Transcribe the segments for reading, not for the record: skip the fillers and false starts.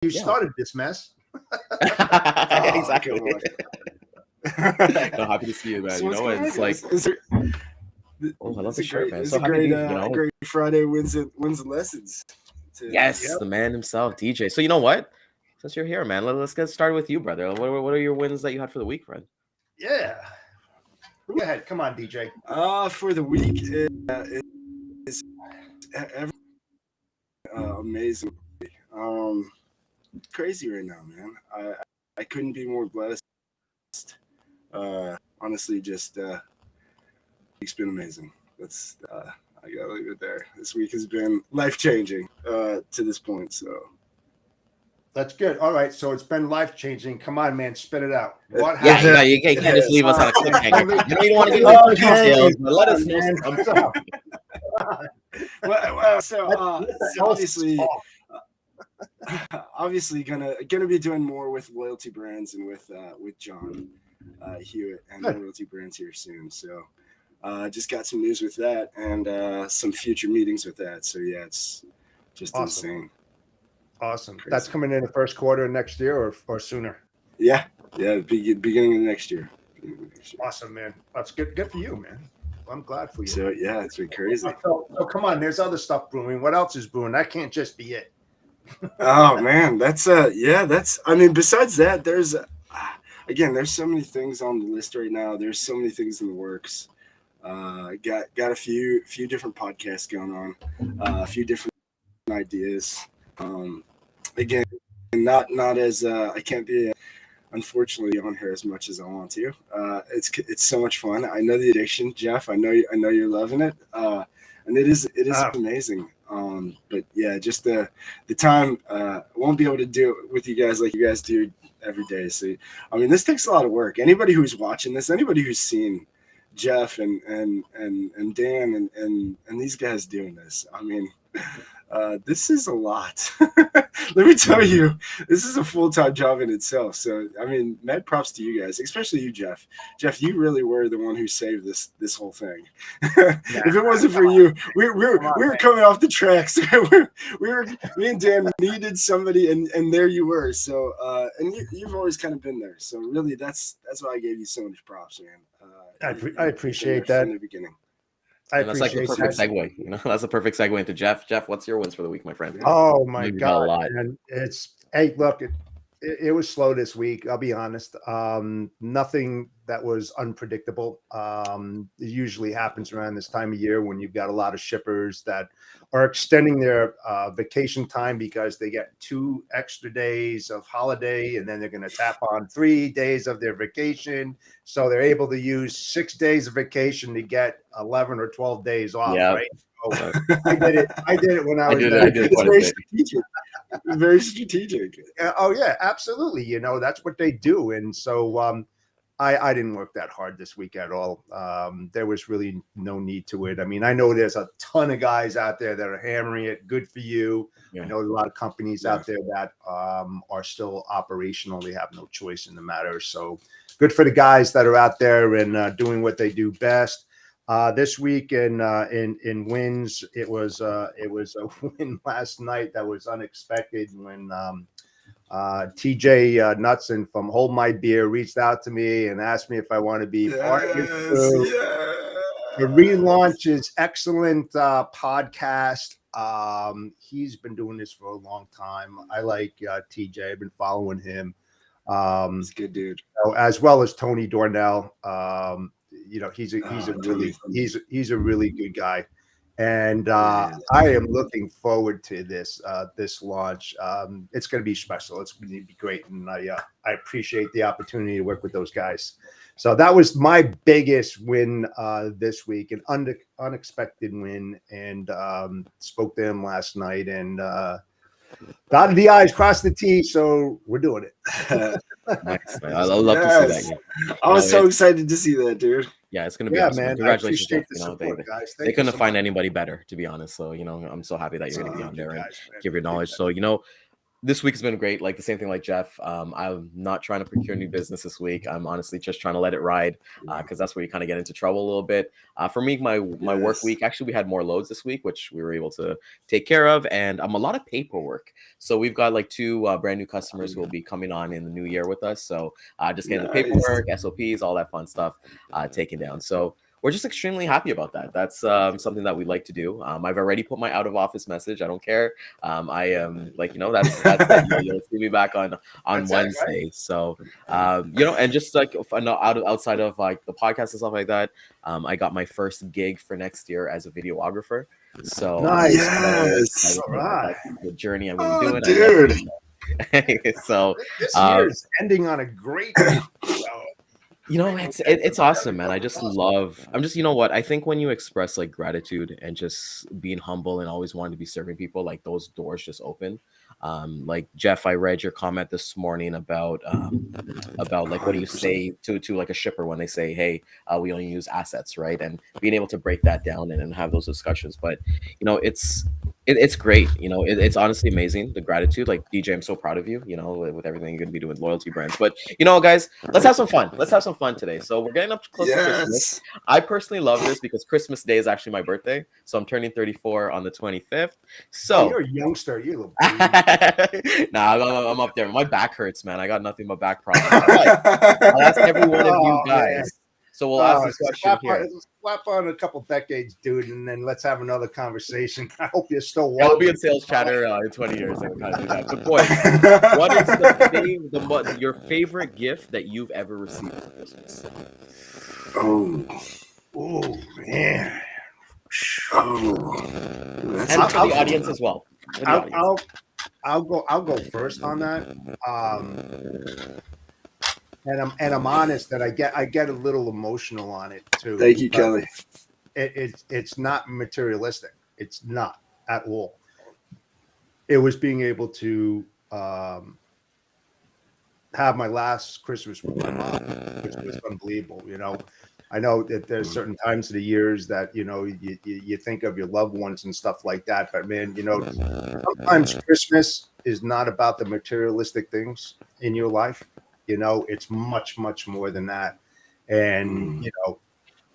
you started this mess. Exactly. No, happy to see you, man. So You know, it's like, I love the shirt, man. It's So a happy great, to be, great Friday wins and lessons. Yes, the man himself, DJ. So you know what? Since you're here, man, let's get started with you, brother. What are your wins that you had for the week, friend? Yeah. Go ahead. Come on, DJ. For the week, it's amazing. Crazy right now, man. I couldn't be more blessed. Honestly, just it's been amazing. That's I gotta leave it there. This week has been life changing to this point. So That's good. All right. So it's been life changing. Come on, man. Spit it out. What happened? Yeah, you can't just leave us on a cliffhanger. You know you don't want to give us details, but let us know. So obviously gonna be doing more with loyalty brands and with John Hewitt and loyalty brands here soon. So just got some news with that and some future meetings with that. So yeah, it's just insane. Awesome. Crazy. That's coming in the first quarter of next year or sooner. Yeah, beginning of next year. Awesome, man. That's good. Good for you, man. I'm glad for you. So yeah, it's been crazy. So come on, there's other stuff brewing. What else is brewing? That can't just be it. Oh man, that's I mean, besides that, there's so many things on the list right now. There's so many things in the works. Got a few different podcasts going on, a few different ideas. Again, not as I can't be unfortunately on here as much as I want to. It's so much fun. I know the addiction, Jeff. I know you're loving it. And it is amazing. But yeah, just the time won't be able to do it with you guys like you guys do every day. So I mean, this takes a lot of work. Anybody who's watching this, anybody who's seen Jeff and Dan and these guys doing this, I mean, this is a lot. Let me tell you, this is a full-time job in itself. So, I mean, mad props to you guys, especially you, Jeff. Jeff, you really were the one who saved this whole thing. If it wasn't for you, we were coming off the tracks. Me and Dan needed somebody, and there you were. So, and you've always kind of been there. So, really, that's why I gave you so much props, man. I appreciate that. From the beginning. That's like the perfect segue. You know, that's a perfect segue into Jeff. Jeff, what's your wins for the week, my friend? Oh my God! And look, it was slow this week. I'll be honest. Nothing that was unpredictable. It usually happens around this time of year when you've got a lot of shippers that are extending their vacation time because they get 2 extra days of holiday, and then they're going to tap on 3 days of their vacation. So they're able to use 6 days of vacation to get 11 or 12 days off, right? So I did it when I was there. It's very strategic. Very strategic. Oh yeah, absolutely. You know, that's what they do. And so I didn't work that hard this week at all. There was really no need to it. I mean, I know there's a ton of guys out there that are hammering it. Good for you. I know a lot of companies out there that are still operational. They have no choice in the matter. So good for the guys that are out there and doing what they do best. This week in wins, it was a win last night that was unexpected when TJ Knutson from Hold My Beer reached out to me and asked me if I want to be part of his crew. The relaunch is excellent podcast. He's been doing this for a long time. I like TJ. I've been following him. He's a good dude. As well as Tony Dornell. You know, he's a really good guy, and I am looking forward to this launch. It's going to be special. It's going to be great, and I appreciate the opportunity to work with those guys. So that was my biggest win this week, an unexpected win, and spoke to him last night and dotted the I's, crossed the T's. So we're doing it. Nice, man. I love to see that. I was so excited to see that, dude. Yeah, it's gonna be awesome. Man. Congratulations, Jeff. Support, they couldn't find anybody better, to be honest. So, you know, I'm so happy that you're gonna be on there and give your knowledge. So, you know, This week has been great. Like the same thing like Jeff. I'm not trying to procure new business this week. I'm honestly just trying to let it ride because that's where you kind of get into trouble a little bit. For me, my work week, actually, we had more loads this week, which we were able to take care of. And a lot of paperwork. So we've got like 2 brand new customers who will be coming on in the new year with us. So just getting the paperwork, SOPs, all that fun stuff taken down. So we're just extremely happy about that. That's something that we like to do. I've already put my out of office message. I don't care. I am like, that's it. You'll see me back on That's Wednesday. right. So and just like outside of like the podcast and stuff like that, I got my first gig for next year as a videographer. So Nice. Yes. All right. that's the journey I'm gonna be doing. Dude. So This year is ending on a great note. It's awesome, man. I'm just, what? I think when you express like gratitude and just being humble and always wanting to be serving people, like those doors just open. Like Jeff, I read your comment this morning about like what do you say to like a shipper when they say, hey, we only use assets, right? And being able to break that down and have those discussions. But it's great. It's honestly amazing, the gratitude. Like DJ, I'm so proud of you, with everything you're going to be doing with loyalty brands. But guys, let's have some fun. Let's have some fun today. So we're getting up close to Christmas. I personally love this because Christmas Day is actually my birthday. So I'm turning 34 on the 25th. So you're a youngster. You little baby. Nah, I'm up there. My back hurts, man. I got nothing but back problems. I'll ask every one of you guys. Man. So we'll ask this question here. Slap on a couple decades, dude, and then let's have another conversation. I hope you're still walking. I'll be in sales chatter in 20 years. I can kind of do that. But boys, what is your favorite gift that you've ever received for Christmas? Oh man. And for the audience as well. I'll go first on that. And I'm honest that I get a little emotional on it too. Thank you, Kelly. It's not materialistic. It's not at all. It was being able to have my last Christmas with my mom, which was unbelievable. I know that there's certain times of the years that you think of your loved ones and stuff like that, but man, sometimes Christmas is not about the materialistic things in your life. It's much, much more than that. And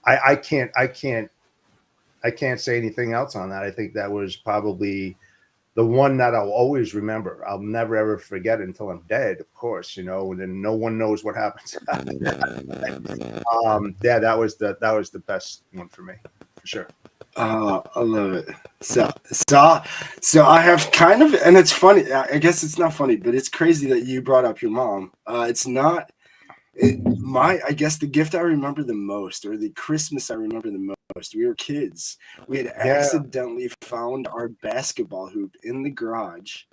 I can't say anything else on that. I think that was probably the one that I'll always remember. I'll never ever forget it until I'm dead, of course, and then no one knows what happens after that. Yeah, that was the best one for me, for sure. I love it. So I have kind of, and it's funny. I guess it's not funny, but it's crazy that you brought up your mom. It's not I guess the gift I remember the most, or the Christmas I remember the most. We were kids. We had accidentally found our basketball hoop in the garage.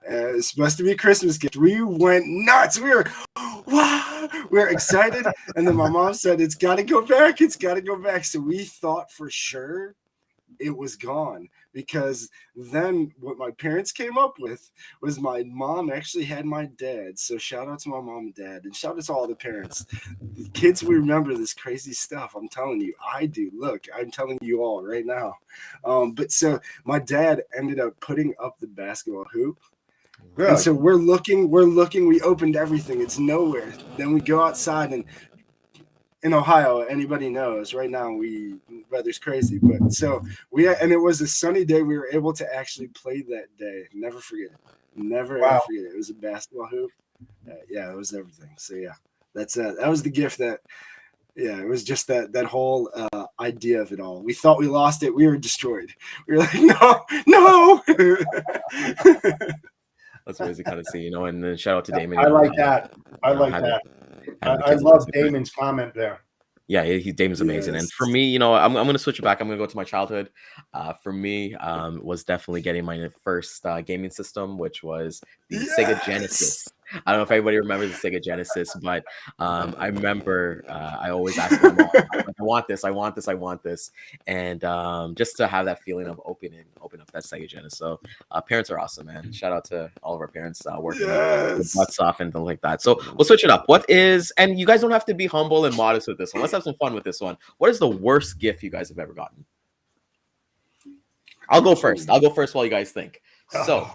It's supposed to be a Christmas gift. We went nuts. We were excited. And then my mom said, it's got to go back. It's got to go back. So we thought for sure it was gone, because then what my parents came up with was my mom actually had my dad. So shout out to my mom and dad, and shout out to all the parents. The kids, we remember this crazy stuff. I'm telling you, I do. Look, I'm telling you all right now. But so my dad ended up putting up the basketball hoop. Good. And so we're looking, we opened everything. It's nowhere. Then we go outside, and in Ohio, anybody knows right now weather's crazy, but so and it was a sunny day. We were able to actually play that day. Never forget it. Never ever forget it. It was a basketball hoop. Yeah, it was everything. So yeah, that was the gift that. Yeah, it was just that whole idea of it all. We thought we lost it. We were destroyed. We were like, no. That's amazing to kind of see, and then shout out to Daman. I like that. I love Damon's comment there. Yeah, Damon's amazing. Yes. And for me, I'm going to switch it back. I'm going to go to my childhood. For me, was definitely getting my first gaming system, which was the Sega Genesis. I don't know if everybody remembers the Sega Genesis, but I remember I always asked my mom, I want this. And just to have that feeling of opening up that Sega Genesis. So parents are awesome, man. Shout out to all of our parents working their butts off and things like that. So we'll switch it up. And you guys don't have to be humble and modest with this one. Let's have some fun with this one. What is the worst gift you guys have ever gotten? I'll go first while you guys think. So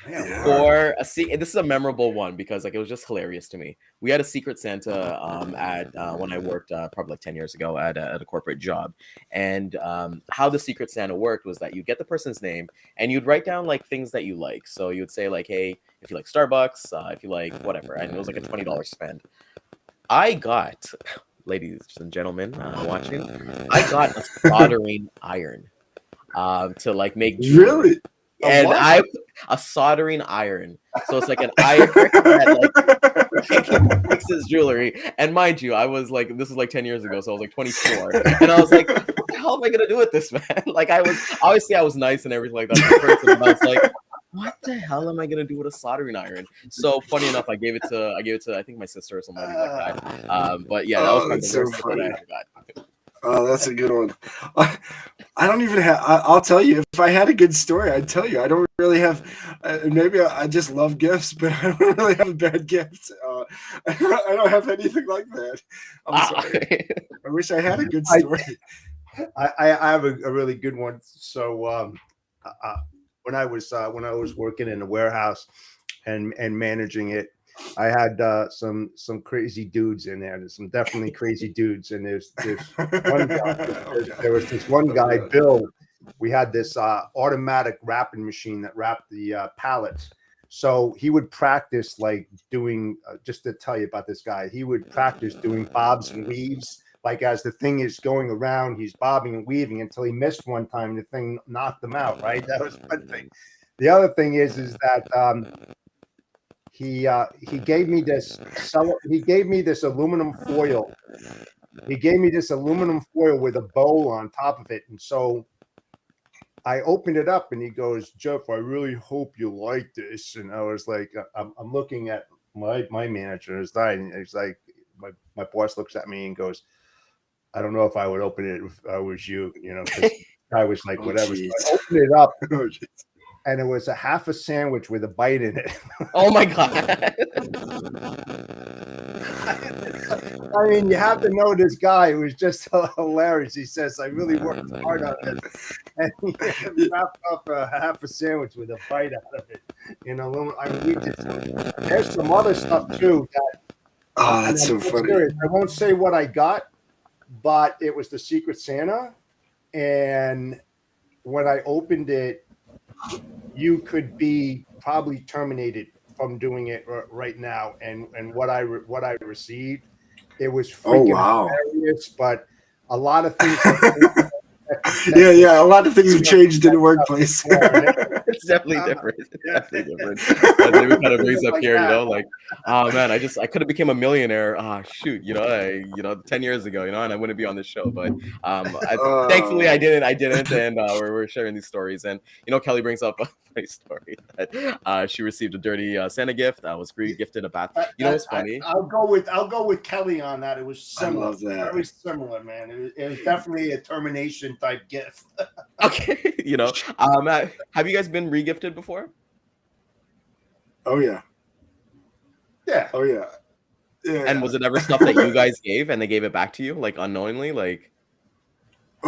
Yeah. For this is a memorable one because like it was just hilarious to me. We had a Secret Santa at when I worked probably like 10 years ago at a corporate job, and how the Secret Santa worked was that you get the person's name and you'd write down like things that you like. So you'd say like, hey, if you like Starbucks, if you like whatever, and it was like a $20 spend. I got, ladies and gentlemen watching, I got a soldering iron to like make jewelry. Really? And What? a soldering iron. So it's like an iron that like fixes jewelry. And mind you, I was like, this is like 10 years ago, so I was like 24. And I was like, what the hell am I gonna do with this, man? Like I was nice and everything like that to the person, but I was like, what the hell am I gonna do with a soldering iron? So funny enough, I gave it to I think my sister or somebody like that. But yeah, that was probably That's the so worst gift that I funny. ever got. Oh, that's a good one. I don't even have. I'll tell you, if I had a good story, I'd tell you. I don't really have. Maybe I just love gifts, but I don't really have a bad gift. I don't have anything like that. I'm sorry. I wish I had a good story. I have a really good one. So when I was working in a warehouse and managing it, I had some crazy dudes in there. There's some definitely crazy dudes, and there's one guy. There was this one guy, Bill. We had this automatic wrapping machine that wrapped the pallets. So he would practice like doing. Just to tell you about this guy, he would practice doing bobs and weaves. Like as the thing is going around, he's bobbing and weaving until he missed one time. The thing knocked him out. Right, that was one thing. The other thing is that he gave me this aluminum foil. He gave me this aluminum foil with a bowl on top of it, and so I opened it up, and he goes, "Jeff, I really hope you like this." And I was like, I'm looking at my manager is dying. He's like, my boss looks at me and goes, "I don't know if I would open it if I was you, you know." Because I was like, whatever. So I opened it up. And it was a half a sandwich with a bite in it. Oh my god. I mean, you have to know this guy who was just hilarious. He says, "I really worked hard on this." And he wrapped up a half a sandwich with a bite out of it. You know, I mean, there's some other stuff too that That's so funny. Serious. I won't say what I got, but it was the Secret Santa. And when I opened it, you could be probably terminated from doing it right now. And what I received, it was freaking hilarious. But a lot of things. Yeah. A lot of things have changed in the workplace. It's definitely different. Definitely different. As David kind of brings up here, you know, like, oh man, I could have became a millionaire. Shoot, you know, 10 years ago, you know, and I wouldn't be on this show. But thankfully I didn't, and we're sharing these stories. And you know, Kelly brings up a funny story that she received a dirty Santa gift. Was gifted a bath. You know what's funny? I'll go with Kelly on that. It was similar. I love that. Very similar, man. It was definitely a termination type gift. Okay, you know, have you guys been regifted before? Oh yeah. Yeah. Oh yeah. Yeah. And was it ever stuff that you guys gave and they gave it back to you, like unknowingly, like?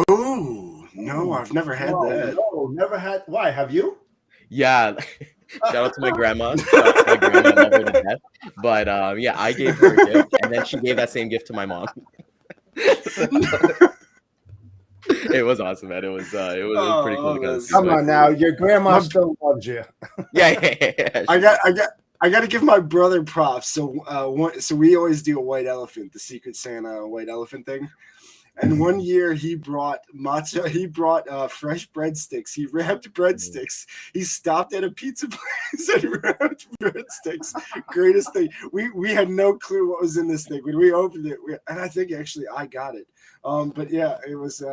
Oh no, I've never had that. No, never had. Why? Have you? Yeah. Shout out to my grandma. Shout out to my grandma. I love her to death. But yeah, I gave her a gift, and then she gave that same gift to my mom. It was awesome, man. It was pretty cool to kind of see. Come on now, your grandma still loves you. Yeah. I got to give my brother props. So we always do a white elephant, the Secret Santa white elephant thing. And one year he brought fresh breadsticks. He wrapped breadsticks. He stopped at a pizza place and wrapped breadsticks. Greatest thing. We had no clue what was in this thing. When we opened it, and I think actually I got it. But yeah, it was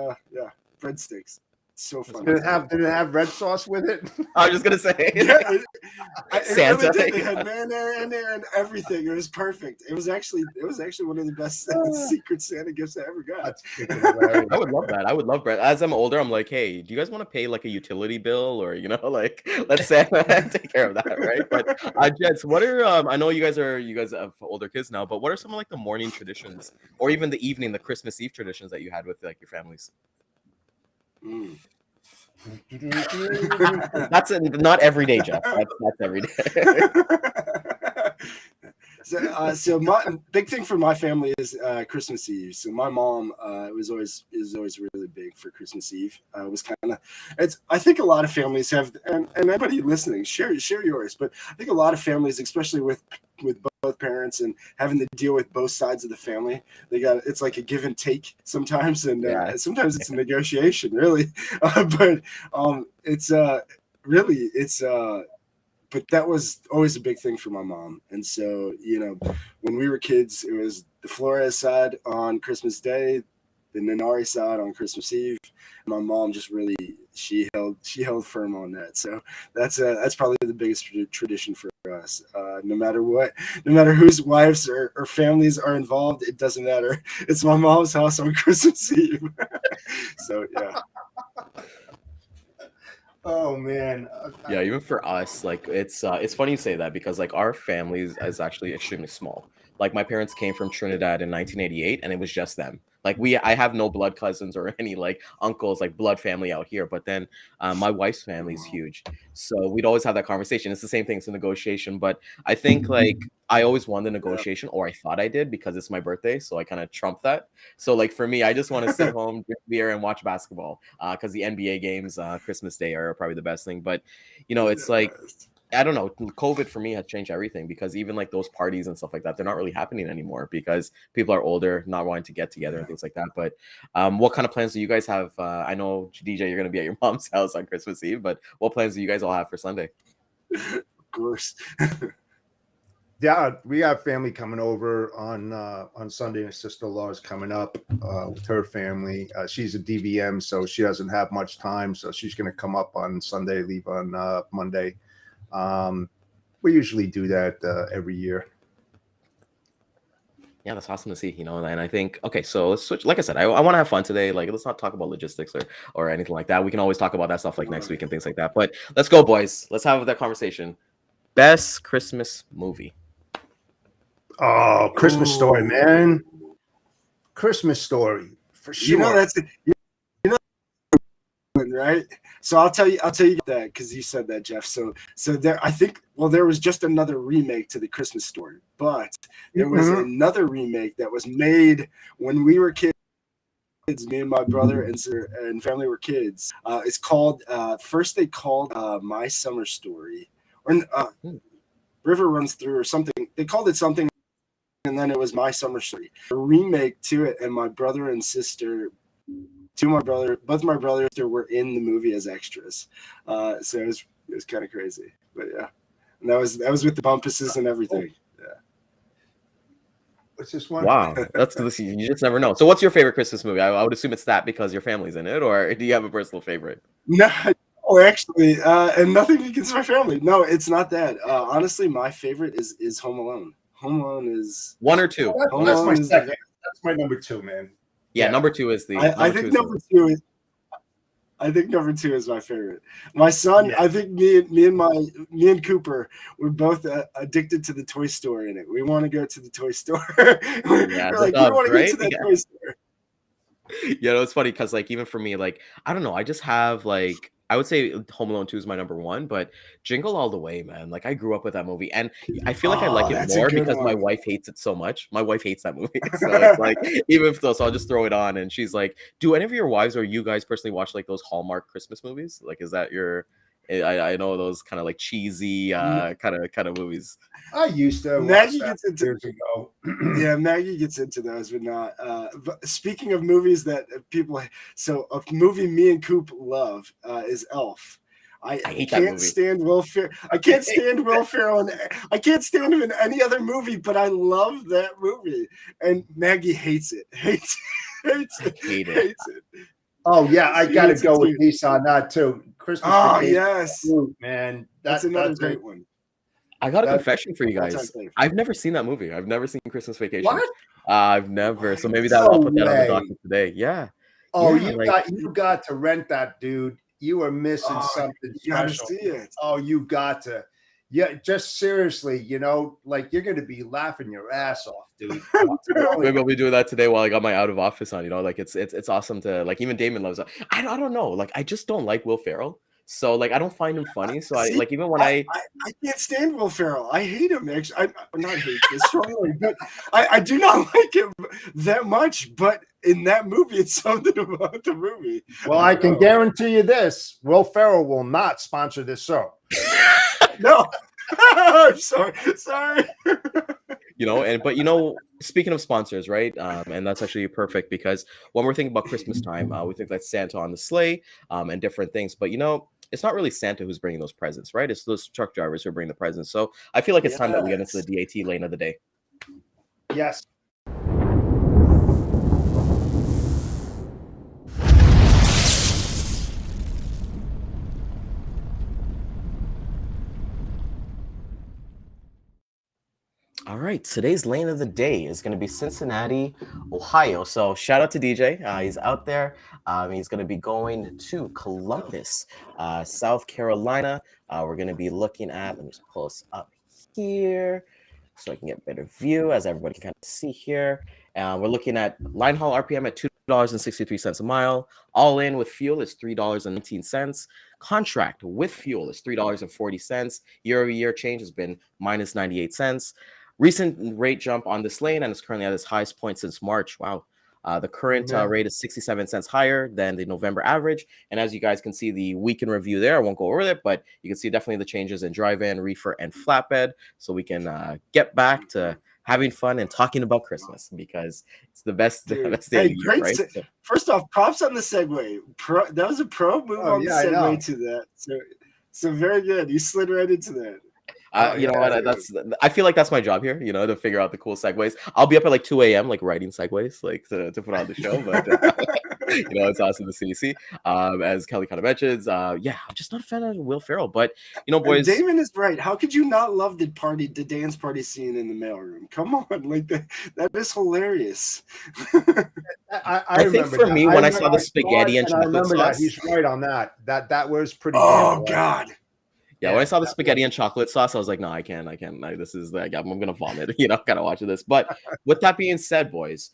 breadsticks. So funny. Did it have red sauce with it? I was just gonna say. Yeah, Santa. They had mayonnaise in there and everything. It was perfect. It was actually one of the best Secret Santa gifts I ever got. I would love that. I would love bread. As I'm older, I'm like, hey, do you guys want to pay like a utility bill, or you know, like let's Santa take care of that, right? But Jets, what are I know you guys have older kids now, but what are some of like the morning traditions, or even the evening, the Christmas Eve traditions that you had with like your families? That's not every day, Jeff. That's every day. So my big thing for my family is Christmas Eve. So my mom is always really big for Christmas Eve. It was kind of I think a lot of families have, and anybody listening, share yours. But I think a lot of families, especially with both parents and having to deal with both sides of the family, it's like a give and take sometimes, and sometimes it's a negotiation, really. But it's really it's. But that was always a big thing for my mom. And so, when we were kids, it was the Flores side on Christmas Day, the Ninari side on Christmas Eve. My mom just really, she held firm on that. So that's probably the biggest tradition for us. No matter whose wives or families are involved, it doesn't matter. It's my mom's house on Christmas Eve. So, yeah. Oh man. Yeah, even for us, like it's funny you say that because like our family is actually extremely small. Like my parents came from Trinidad in 1988, and it was just them. Like I have no blood cousins or any like uncles, like blood family out here. But then my wife's family is huge, so we'd always have that conversation. It's the same thing; it's a negotiation. But I think like I always won the negotiation, or I thought I did because it's my birthday, so I kind of trumped that. So like for me, I just want to sit home, drink beer, and watch basketball because the NBA games Christmas Day are probably the best thing. But it's like I don't know. COVID for me has changed everything because even like those parties and stuff like that, they're not really happening anymore because people are older, not wanting to get together and things like that. But what kind of plans do you guys have? I know DJ, you're gonna be at your mom's house on Christmas Eve, but what plans do you guys all have for Sunday? Of course. Yeah, we have family coming over on Sunday. My sister-in-law is coming up with her family. She's a DVM, so she doesn't have much time. So she's going to come up on Sunday, leave on Monday. We usually do that every year. Yeah, that's awesome to see, and I think, okay, so let's switch. Like I said, I want to have fun today. Like, let's not talk about logistics or anything like that. We can always talk about that stuff like next week and things like that. But let's go, boys. Let's have that conversation. Best Christmas movie. Oh, Christmas Story, man. Christmas Story, for sure. That's right. So I'll tell you that because you said that, Jeff. So there, I think, there was just another remake to the Christmas Story, but there was another remake that was made when we were kids. Me and my brother and family were kids. It's called first they called My Summer Story, or River Runs Through, or something. They called it something, and then it was My Summer Story. A remake to it, and my brother and sister. Both my brothers were in the movie as extras, so it was kind of crazy, but yeah, and that was with the bumpuses and everything. Yeah. What's this one? Wow, that's you just never know. So, what's your favorite Christmas movie? I would assume it's that because your family's in it, or do you have a personal favorite? No, actually, and nothing against my family. No, it's not that. Honestly, my favorite is Home Alone. Home Alone is one or two. That's my second. That's my number two, man. Yeah, number two is the. I think number two is. I think number two is my favorite. My son, I think me and Cooper, we're both addicted to the toy store in it. We want to go to the toy store. Yeah, we're like, we want to go to that toy store. Yeah, it's funny because like even for me, like I don't know, I just have like I would say Home Alone 2 is my number one, but Jingle All the Way, man. Like I grew up with that movie, and I feel like I like it more because my wife hates it so much. My wife hates that movie, so it's like even if so I'll just throw it on, and she's like, "Do any of your wives or you guys personally watch like those Hallmark Christmas movies? Like, is that your?" I know those kind of like cheesy kind of movies. I used to. Maggie gets into years ago. Yeah, Maggie gets into those, but not. But speaking of movies that people, so a movie me and Coop love is Elf. I can't stand Will Ferrell. I can't stand Will Ferrell, and I can't stand him in any other movie. But I love that movie, and Maggie hates it. Hates it. Oh yeah, I gotta go with Lisa on that too. Christmas. Oh yes, man, that's another great one. I got a confession for you guys. I've never seen that movie. I've never seen Christmas Vacation. What? I've never. So maybe I'll put that on the docket today. Yeah. Oh, you got to rent that, dude. You are missing something special. You gotta see it. Oh, you got to Yeah, just seriously, like you're gonna be laughing your ass off, dude. Maybe I'll be doing that today while I got my out of office on. Like it's awesome to like. Even Damon loves it. I don't know. Like I just don't like Will Ferrell. So like I don't find him funny. So I See, like even when I can't stand Will Ferrell. I hate him. Actually, I not hate this strongly, but I do not like him that much. But in that movie, it's something about the movie. Well, I can guarantee you this: Will Ferrell will not sponsor this show. No, I'm sorry. But speaking of sponsors, right? And that's actually perfect because when we're thinking about Christmas time, we think that Santa on the sleigh, and different things. But it's not really Santa who's bringing those presents, right? It's those truck drivers who are bringing the presents. So I feel like it's time that we get into the DAT lane of the day. Yes. All right, today's lane of the day is going to be Cincinnati, Ohio. So shout out to DJ. He's out there. He's going to be going to Columbus, South Carolina. We're going to be looking at, let me just pull this up here so I can get a better view as everybody can kind of see here. We're looking at line haul RPM at $2.63 a mile. All in with fuel is $3.19. Contract with fuel is $3.40. Year-over-year change has been minus 98 cents. Recent rate jump on this lane, and it's currently at its highest point since March. Wow. The current rate is 67 cents higher than the November average. And as you guys can see, the week in review there, I won't go over it, but you can see definitely the changes in drive-in, reefer, and flatbed. So we can get back to having fun and talking about Christmas because it's the best, day of the year, right? First off, props on the segue. That was a pro move on the segue to that. So very good. You slid right into that. You know what? I feel like that's my job here, to figure out the cool segues. I'll be up at like 2 a.m. like writing segues, like to put on the show. But it's awesome to see. As Kelly kind of mentions, I'm just not a fan of Will Ferrell. But boys, and Daman is right. How could you not love the dance party scene in the mailroom? Come on, like that is hilarious. I think for me, when I saw the spaghetti and chocolate sauce, he's right on that. That was pretty. Oh God. Yeah, when I saw the spaghetti and chocolate sauce, I was like, no, I can't. This is like, I'm gonna vomit. Gotta watch this. But with that being said, boys,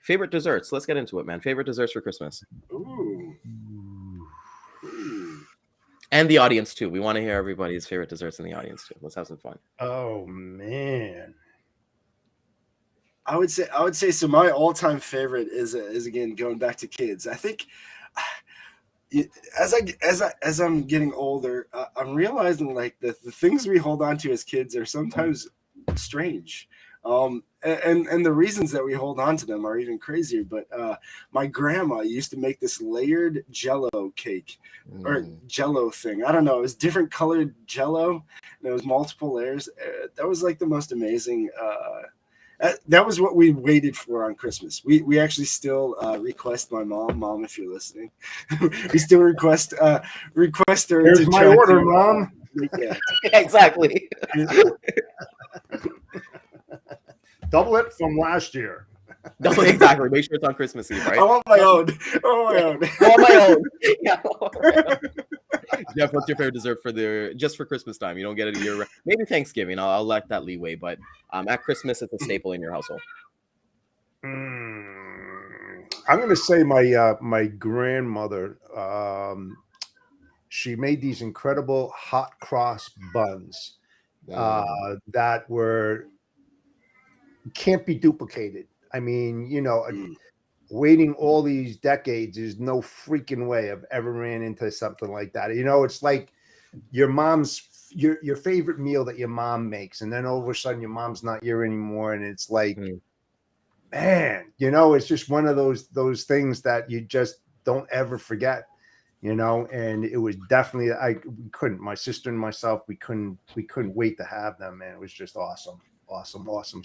favorite desserts. Let's get into it, man. Favorite desserts for Christmas. Ooh. And the audience too. We want to hear everybody's favorite desserts in the audience too. Let's have some fun. Oh man. I would say so. My all-time favorite is again going back to kids. I think as I'm getting older, I'm realizing like the things we hold on to as kids are sometimes strange, and the reasons that we hold on to them are even crazier. But my grandma used to make this layered Jello cake or Jello thing. I don't know. It was different colored Jello, and it was multiple layers. That was like the most amazing. That was what we waited for on Christmas. We actually still request my mom, if you're listening. We still request her. Here's my order, Mom. Yeah. Exactly. Double it from last year. Double exactly. Make sure it's on Christmas Eve, right? I want my own. Yeah. Jeff, what's your favorite dessert just for Christmas time? You don't get it a year. Maybe Thanksgiving. I'll let that leeway, but at Christmas, it's a staple in your household. I'm going to say my grandmother. She made these incredible hot cross buns that can't be duplicated. I mean, waiting all these decades, there's no freaking way I've ever ran into something like that. It's like your favorite meal that your mom makes, and then all of a sudden your mom's not here anymore, and it's like, man, it's just one of those things that you just don't ever forget, and it was definitely my sister and myself, we couldn't wait to have them, man. It was just awesome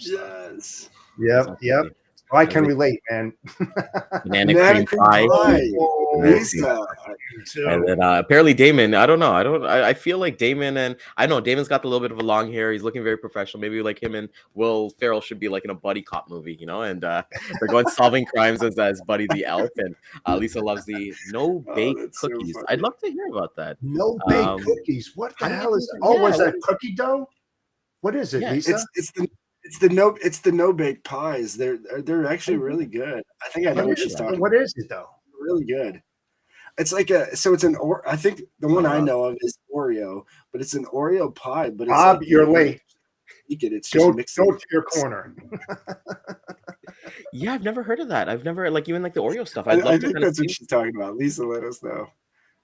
stuff. Yes. Yep. Oh, I can relate, man. Banana cream pie. Oh, Lisa. And then apparently Daman, I don't know. I feel like Daman, and I know Damon's got a little bit of a long hair. He's looking very professional. Maybe like him and Will Ferrell should be like in a buddy cop movie, you know, and they're going solving crimes as Buddy the Elf. And Lisa loves the no bake that's cookies. so I'd funny. love to hear about that. No bake cookies. What the how do you hell is do that? that? Oh, Yeah, was what that is- cookie dough? What is it, Yeah, Lisa? It's the no bake pies. They're actually really good. I think I know what she's talking about. What is it though? Really good. It's like I think the one I know of is Oreo, but it's an Oreo pie. But it's Bob, like, you're late. It's just Go mixing. to your corner. Yeah, I've never heard of that. I've never like even like the Oreo stuff. I I'd love to think kind of that's what see. she's talking about. Lisa, let us know.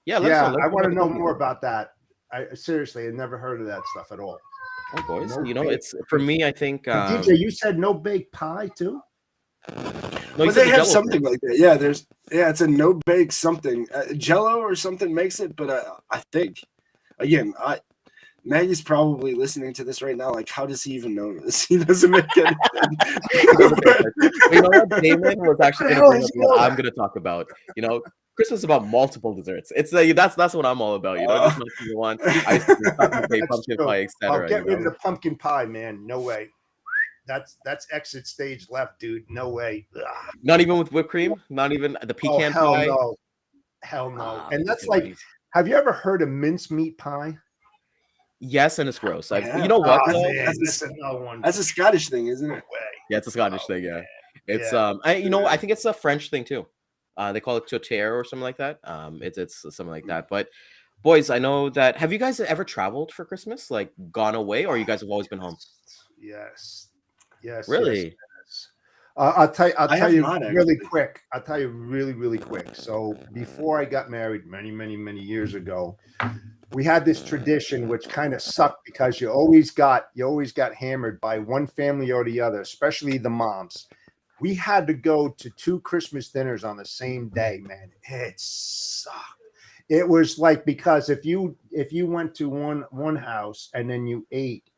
Yeah, let us know. I want to Let us know more about that. I seriously, I never heard of that stuff at all. Oh, boys, No you know, bake. it's for me. I think DJ, you said no bake pie too? no, you But said they the have Jell-O something thing. like that. Yeah, it's a no bake something. Jello or something makes it, but I think again, Maggie's probably listening to this right now. Like, how does he even know this? He doesn't make anything. But you know what? Damon was actually What the hell going to bring is up what all I'm that? going to talk about. You know, Christmas is about multiple desserts. It's that's what I'm all about. You know, just not the one ice cream, chocolate cake, That's pumpkin true. pie, Oh, etc. get You rid of know, the pumpkin pie, man. No way. That's exit stage left, dude. No way. Ugh. not even with whipped cream, not even the Oh, pecan hell pie. no. Hell no. And that's Okay, like, buddy. have you ever heard of mincemeat pie? Yes, and it's gross. Yeah. You know what Oh, though? man, that's another one. That's a Scottish thing, isn't No it? way. Yeah, it's a Scottish thing. Yeah, it's Yeah. I think it's a French thing too. They call it tourtière or something like that. It's something like that. But boys, I know that. Have you guys ever traveled for Christmas? Like gone away, or you guys have always been home? Yes. Yes. Really? Yes. I'll tell I you have not, really actually. quick. I'll tell you really quick. So before I got married many years ago, we had this tradition which kind of sucked because you always got hammered by one family or the other, especially the moms. We had to go to 2 Christmas dinners on the same day, man. It sucked. It was like, because if you went to one house and then you ate,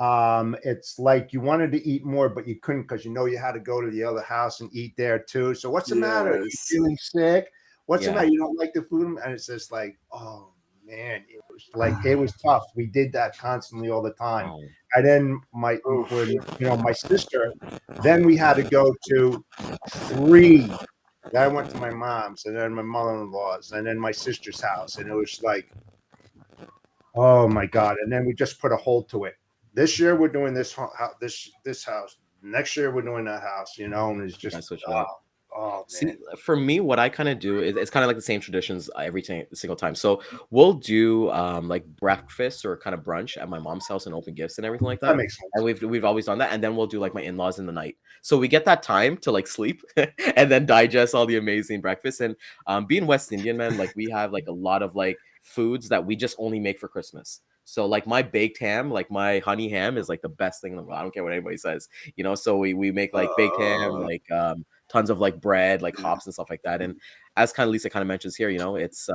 it's like you wanted to eat more, but you couldn't because you had to go to the other house and eat there too. So what's the matter? You Yes. feeling sick? What's the Yeah. matter? You don't like the food? And it's just like, oh man, it was tough. We did that constantly all the time. Oh, And then my sister, then we had to go to 3. Then I went to my mom's, and then my mother-in-law's, and then my sister's house, and it was like, oh my god! And then we just put a hold to it. This year we're doing this house. Next year we're doing that house. And it's just That's what you like. oh man. See, for me, what I kind of do is it's kind of like the same traditions every single time. So we'll do like breakfast or kind of brunch at my mom's house and open gifts and everything like That that. makes sense. And we've always done that. And then we'll do like my in-laws in the night. So we get that time to like sleep and then digest all the amazing breakfast. And being West Indian, man, like we have like a lot of like foods that we just only make for Christmas. So like my baked ham, like my honey ham is like the best thing in the world. I don't care what anybody says, So we make like baked ham, like tons of like bread, like hops and stuff like that. And as kind of Lisa kind of mentions here, it's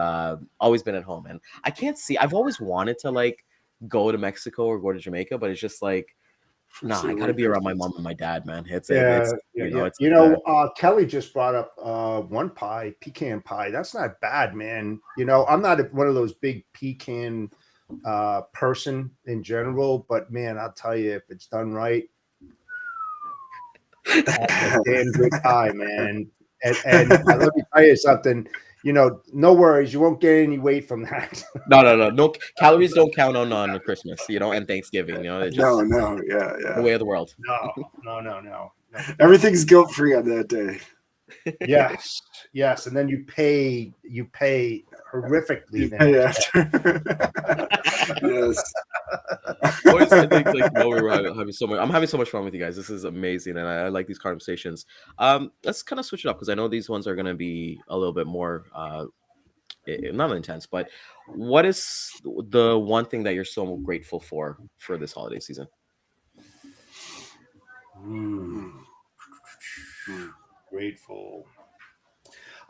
always been at home. And I can't see, I've always wanted to like go to Mexico or go to Jamaica, but it's just like, nah, I gotta be around my mom and my dad, man. It's Kelly just brought up one pie, pecan pie. That's not bad, man. I'm not one of those big pecan person in general, but man, I'll tell you, if it's done right, that's a damn good pie, man. And let me tell you something. No worries, you won't get any weight from that. No calories don't count on Christmas, and Thanksgiving. It's just No, the way of the world. No. Everything's guilt free on that day. Yes, and then you pay horrifically. Yes. Boys, I think we were having so much. I'm having so much fun with you guys. This is amazing, and I like these conversations. Let's kind of switch it up because I know these ones are going to be a little bit more not intense. But what is the one thing that you're so grateful for this holiday season? Grateful.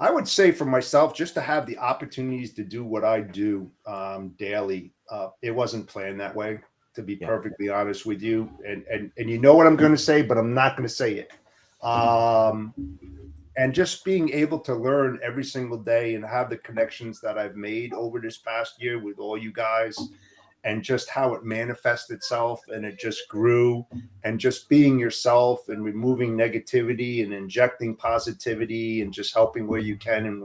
I would say for myself, just to have the opportunities to do what I do daily. It wasn't planned that way, to be perfectly honest with you. And you know what I'm going to say, but I'm not going to say it. And just being able to learn every single day and have the connections that I've made over this past year with all you guys, and just how it manifests itself and it just grew, and just being yourself and removing negativity and injecting positivity and just helping where you can and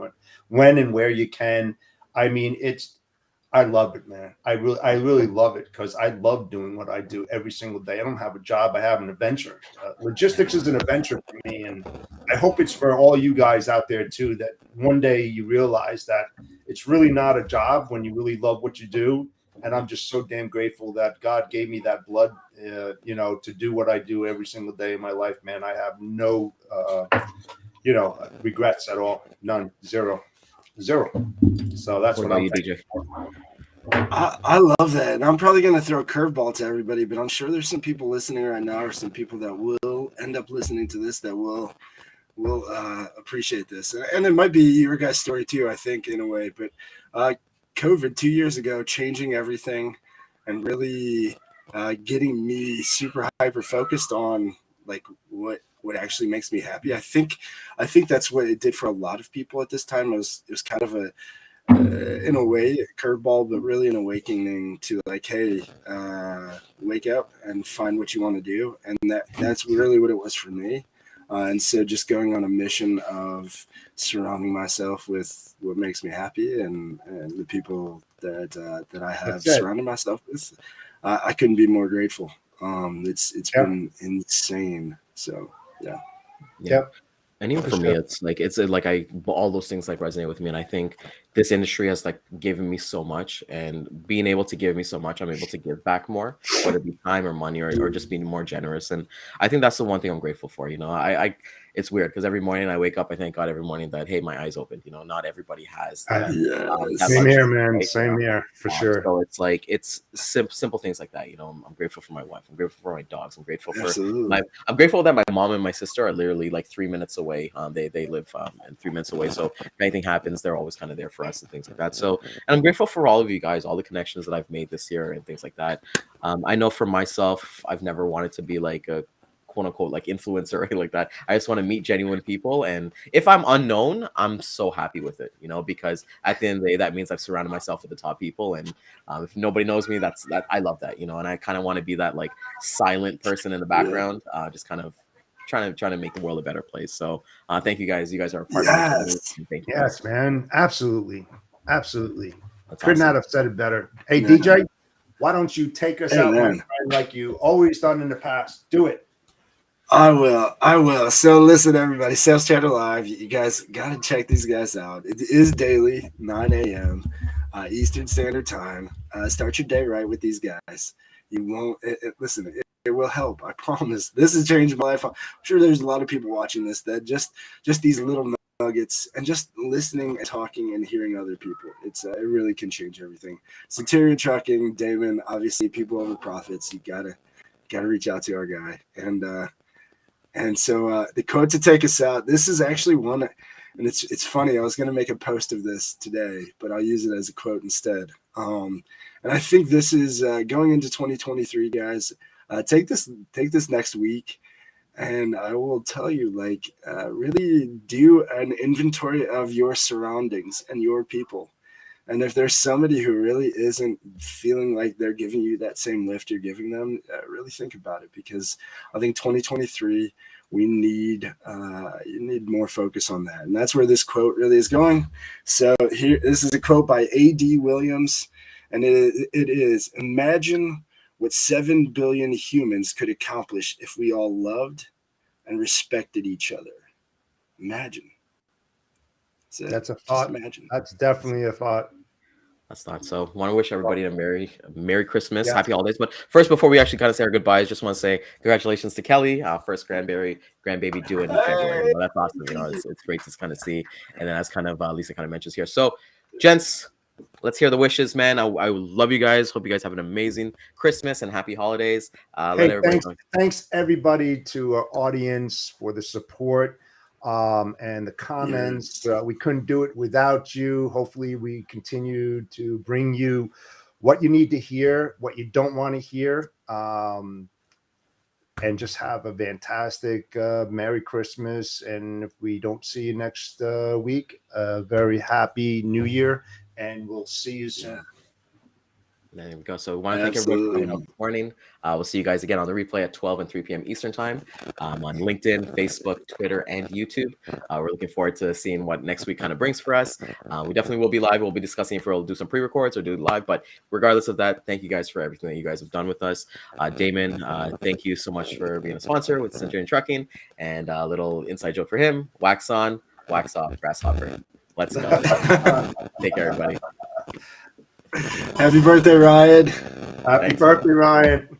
when and where you can. I mean, I love it, man. I really love it, because I love doing what I do every single day. I don't have a job. I have an adventure. Logistics is an adventure for me. And I hope it's for all you guys out there too, that one day you realize that it's really not a job when you really love what you do. And I'm just so damn grateful that God gave me that blood, to do what I do every single day in my life, man. I have no, regrets at all. None. Zero. So that's What what about I'm you, thankful DJ? for. I love that. And I'm probably going to throw a curveball to everybody, but I'm sure there's some people listening right now, or some people that will end up listening to this that will appreciate this. And it might be your guys' story too, I think, in a way. But COVID 2 years ago, changing everything and really getting me super hyper focused on like what actually makes me happy. I think that's what it did for a lot of people at this time. It was kind of a in a way a curveball, but really an awakening to like, hey, wake up and find what you want to do. And that's really what it was for me. And so just going on a mission of surrounding myself with what makes me happy, and the people that I have surrounded myself with, I couldn't be more grateful. It's been insane. So yeah. Yep. And even for me, it's like all those things like resonate with me, and I think this industry has like given me so much, and being able to give me so much, I'm able to give back more, whether it be time or money, or just being more generous. And I think that's the one thing I'm grateful for. I it's weird because every morning I wake up, I thank God every morning that, hey, my eyes opened. Not everybody has that. Yes. Same here, man. Same here, for sure. So it's like simple things like that. I'm grateful for my wife. I'm grateful for my dogs. I'm grateful for I'm grateful that my mom and my sister are literally like 3 minutes away. They live and 3 minutes away. So if anything happens, they're always kind of there for us and things like that. So, and I'm grateful for all of you guys, all the connections that I've made this year and things like that. I know for myself, I've never wanted to be like a quote unquote like influencer or anything like that. I just want to meet genuine people, and if I'm unknown, I'm so happy with it, because at the end of the day, that means I've surrounded myself with the top people, and if nobody knows me, that I love that, and I kind of want to be that like silent person in the background, just kind of trying to make the world a better place. So thank you guys. You guys are a part of the community. Thank you. Yes, man. Absolutely. That's Could awesome. not have said it better. Hey, DJ, why don't you take us out, my friend, like you always done in the past? Do it. I will. So listen, everybody, Sales Chatter Live, you guys got to check these guys out. It is daily, 9 a.m. Eastern Standard Time. Start your day right with these guys. You won't, listen, it will help. I promise. This has changed my life. I'm sure there's a lot of people watching this that just these little nuggets and just listening and talking and hearing other people, it really can change everything. Centurion Trucking, Daman, obviously people over profits. You gotta reach out to our guy. And so the quote to take us out, this is actually one, and it's funny. I was going to make a post of this today, but I'll use it as a quote instead. And I think this is going into 2023, guys. Take this next week, and I will tell you, like, really do an inventory of your surroundings and your people. And if there's somebody who really isn't feeling like they're giving you that same lift you're giving them, really think about it, because I think 2023, we need you need more focus on that. And that's where this quote really is going. So here, this is a quote by A.D. Williams, and it is, imagine what 7 billion humans could accomplish if we all loved and respected each other. Imagine. That's a thought. Imagine. That's definitely a thought. That's not so. Want to wish everybody a Merry Christmas, Happy Holidays. But first, before we actually kind of say our goodbyes, just want to say congratulations to Kelly, first grandbaby due in February. That's awesome. It's great to kind of see. And then as kind of Lisa kind of mentions here. So, gents, let's hear the wishes, man. I love you guys. Hope you guys have an amazing Christmas and happy holidays. Thanks everybody to our audience for the support. And the comments. We couldn't do it without you. Hopefully we continue to bring you what you need to hear, what you don't want to hear. and just have a fantastic Merry Christmas. And if we don't see you next week, very happy New Year, and we'll see you soon. There we go. So we want to thank everybody for coming out this morning. We'll see you guys again on the replay at 12 and 3 p.m. Eastern time on LinkedIn, Facebook, Twitter, and YouTube. We're looking forward to seeing what next week kind of brings for us. We definitely will be live. We'll be discussing if we'll do some pre-records or do it live. But regardless of that, thank you guys for everything that you guys have done with us. Damon, thank you so much for being a sponsor with Centurion Trucking, and a little inside joke for him: wax on, wax off, grasshopper. Let's go. Take care, everybody. Happy birthday, Ryan. Happy birthday, Ryan.